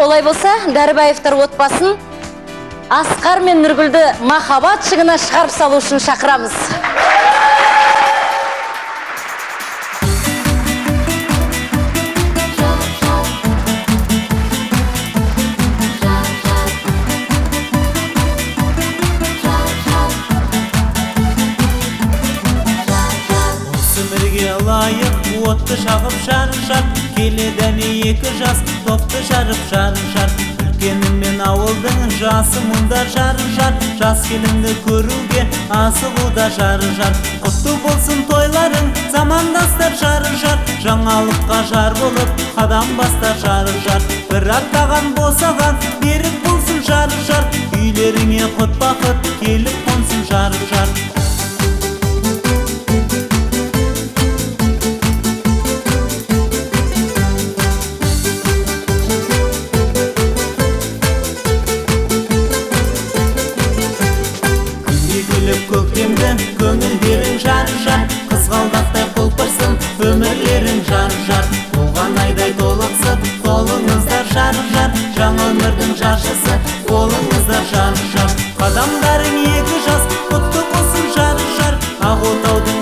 Олай болса, Дәрібаевтар отбасын Асқар мен Нұргүлді махаббат шыңына шығарып салу үшін шақырамыз. Өмірге лайық отты шағып шарышар, келедәне екі жас топты жарып шарышар. Үлкеніммен ауылдың жасы мұнда жарышар, жас келінді көруге асығуда жарышар. Құтты болсын тойларың, замандастар жарышар, жаңалыққа жар болып қадам бастар жарышар. Бір аттаған босаған берік болсын жарышар, үйлеріңе құт бақыт келіп қонсын жарышар. Көктемді көңілдерің жарышар, қызғалдақтай құлпырсын өмірлерің жарышар. Туған айдай толықсып қолыңыздар жарышар, жаңа өмірдің жаршысы қолыңыздар жарышар. Қадамдарың екі жас құтты болсын жарышар, ақ отаудың